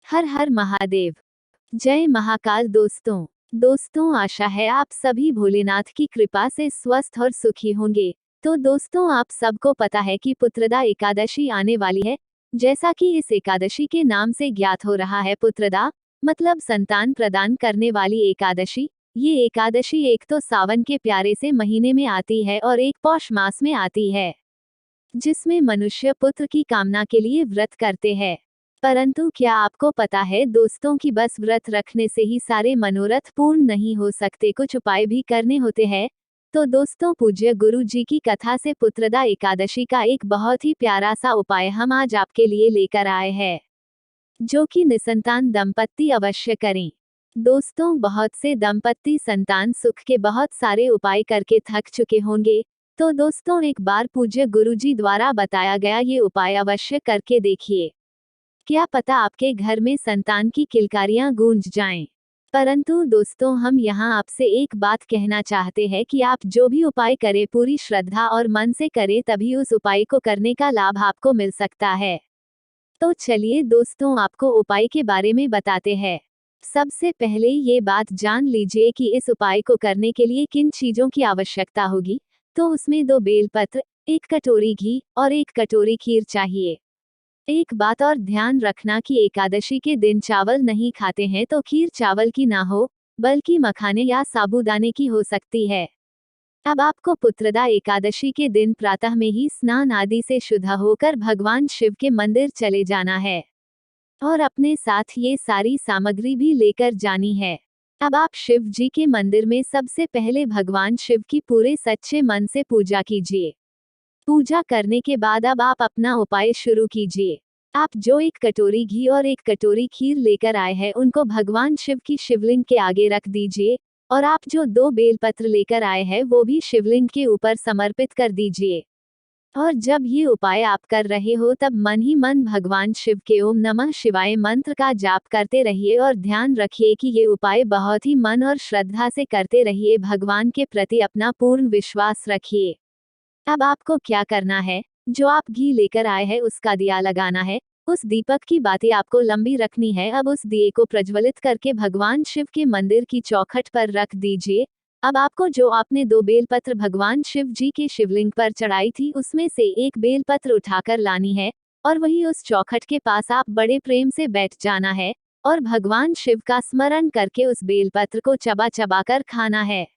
हर हर महादेव। जय महाकाल। दोस्तों आशा है आप सभी भोलेनाथ की कृपा से स्वस्थ और सुखी होंगे। तो दोस्तों आप सबको पता है कि पुत्रदा एकादशी आने वाली है। जैसा कि इस एकादशी के नाम से ज्ञात हो रहा है, पुत्रदा मतलब संतान प्रदान करने वाली एकादशी। ये एकादशी एक तो सावन के प्यारे से महीने में आती है और एक पौष मास में आती है, जिसमें मनुष्य पुत्र की कामना के लिए व्रत करते हैं। परंतु क्या आपको पता है दोस्तों कि बस व्रत रखने से ही सारे मनोरथ पूर्ण नहीं हो सकते, कुछ उपाय भी करने होते हैं। तो दोस्तों पूज्य गुरु जी की कथा से पुत्रदा एकादशी का एक बहुत ही प्यारा सा उपाय हम आज आपके लिए लेकर आए हैं, जो कि निसंतान दंपत्ति अवश्य करें। दोस्तों बहुत से दंपत्ति संतान सुख के बहुत सारे उपाय करके थक चुके होंगे। तो दोस्तों एक बार पूज्य गुरुजी द्वारा बताया गया ये उपाय अवश्य करके देखिए। क्या पता आपके घर में संतान की किलकारियां गूंज जाएं। परंतु दोस्तों हम यहाँ आपसे एक बात कहना चाहते हैं कि आप जो भी उपाय करें पूरी श्रद्धा और मन से करें, तभी उस उपाय को करने का लाभ आपको मिल सकता है। तो चलिए दोस्तों आपको उपाय के बारे में बताते हैं। सबसे पहले ये बात जान लीजिए कि इस उपाय को करने के लिए किन चीजों की आवश्यकता होगी। तो उसमें 2 बेलपत्र, 1 कटोरी घी और 1 कटोरी खीर चाहिए। एक बात और ध्यान रखना कि एकादशी के दिन चावल नहीं खाते हैं तो खीर चावल की ना हो, बल्कि मखाने या साबूदाने की हो सकती है। अब आपको पुत्रदा एकादशी के दिन प्रातः में ही स्नान आदि से शुद्ध होकर भगवान शिव के मंदिर चले जाना है और अपने साथ ये सारी सामग्री भी लेकर जानी है। अब आप शिव जी के मंदिर में सबसे पहले भगवान शिव की पूरे सच्चे मन से पूजा कीजिए। पूजा करने के बाद अब आप अपना उपाय शुरू कीजिए। आप जो 1 कटोरी घी और 1 कटोरी खीर लेकर आए हैं उनको भगवान शिव की शिवलिंग के आगे रख दीजिए और आप जो 2 बेलपत्र लेकर आए हैं वो भी शिवलिंग के ऊपर समर्पित कर दीजिए। और जब ये उपाय आप कर रहे हो तब मन ही मन भगवान शिव के ओम नमः शिवाय मंत्र का जाप करते रहिए और ध्यान रखिए कि ये उपाय बहुत ही मन और श्रद्धा से करते रहिए। भगवान के प्रति अपना पूर्ण विश्वास रखिए। अब आपको क्या करना है, जो आप घी लेकर आए हैं उसका दिया लगाना है। उस दीपक की बातें आपको लंबी रखनी है। अब उस दिए को प्रज्वलित करके भगवान शिव के मंदिर की चौखट पर रख दीजिए। अब आपको जो आपने 2 बेलपत्र भगवान शिव जी के शिवलिंग पर चढ़ाई थी उसमें से 1 बेलपत्र उठाकर लानी है और वही उस चौखट के पास आप बड़े प्रेम से बैठ जाना है और भगवान शिव का स्मरण करके उस बेलपत्र को चबा चबा कर खाना है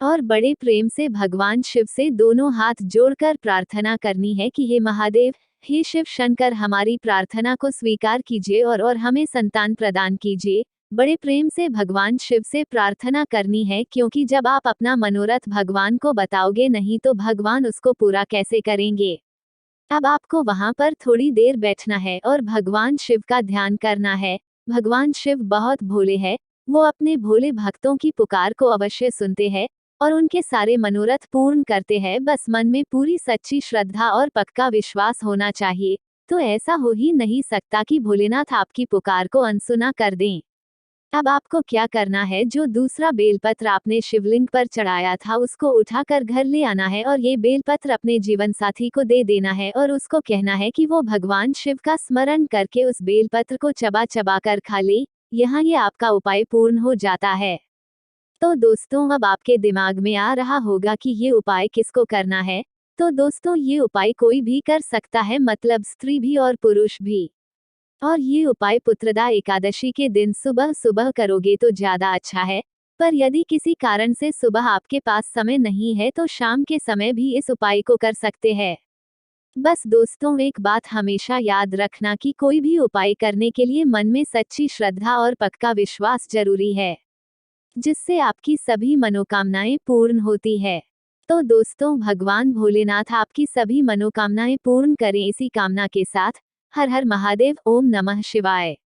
और बड़े प्रेम से भगवान शिव से दोनों हाथ जोड़कर प्रार्थना करनी है कि हे महादेव, हे शिव शंकर, हमारी प्रार्थना को स्वीकार कीजिए और हमें संतान प्रदान कीजिए। बड़े प्रेम से भगवान शिव से प्रार्थना करनी है, क्योंकि जब आप अपना मनोरथ भगवान को बताओगे नहीं तो भगवान उसको पूरा कैसे करेंगे। अब आपको वहां पर थोड़ी देर बैठना है और भगवान शिव का ध्यान करना है। भगवान शिव बहुत भोले हैं, वो अपने भोले भक्तों की पुकार को अवश्य सुनते हैं और उनके सारे मनोरथ पूर्ण करते हैं। बस मन में पूरी सच्ची श्रद्धा और पक्का विश्वास होना चाहिए। तो ऐसा हो ही नहीं सकता कि भोलेनाथ आपकी पुकार को अनसुना कर दें। अब आपको क्या करना है, जो दूसरा बेलपत्र आपने शिवलिंग पर चढ़ाया था उसको उठाकर घर ले आना है और ये बेलपत्र अपने जीवन साथी को दे देना है और उसको कहना है कि वो भगवान शिव का स्मरण करके उस बेलपत्र को चबा चबा कर खा ले। यहाँ ये आपका उपाय पूर्ण हो जाता है। तो दोस्तों अब आपके दिमाग में आ रहा होगा कि ये उपाय किसको करना है। तो दोस्तों ये उपाय कोई भी कर सकता है, मतलब स्त्री भी और पुरुष भी। और ये उपाय पुत्रदा एकादशी के दिन सुबह सुबह करोगे तो ज्यादा अच्छा है। पर यदि किसी कारण से सुबह आपके पास समय नहीं है तो शाम के समय भी इस उपाय को कर सकते हैं। बस दोस्तों एक बात हमेशा याद रखना कि कोई भी उपाय करने के लिए मन में सच्ची श्रद्धा और पक्का विश्वास जरूरी है, जिससे आपकी सभी मनोकामनाएं पूर्ण होती है। तो दोस्तों भगवान भोलेनाथ आपकी सभी मनोकामनाएं पूर्ण करें, इसी कामना के साथ हर हर महादेव। ओम नमः शिवाय।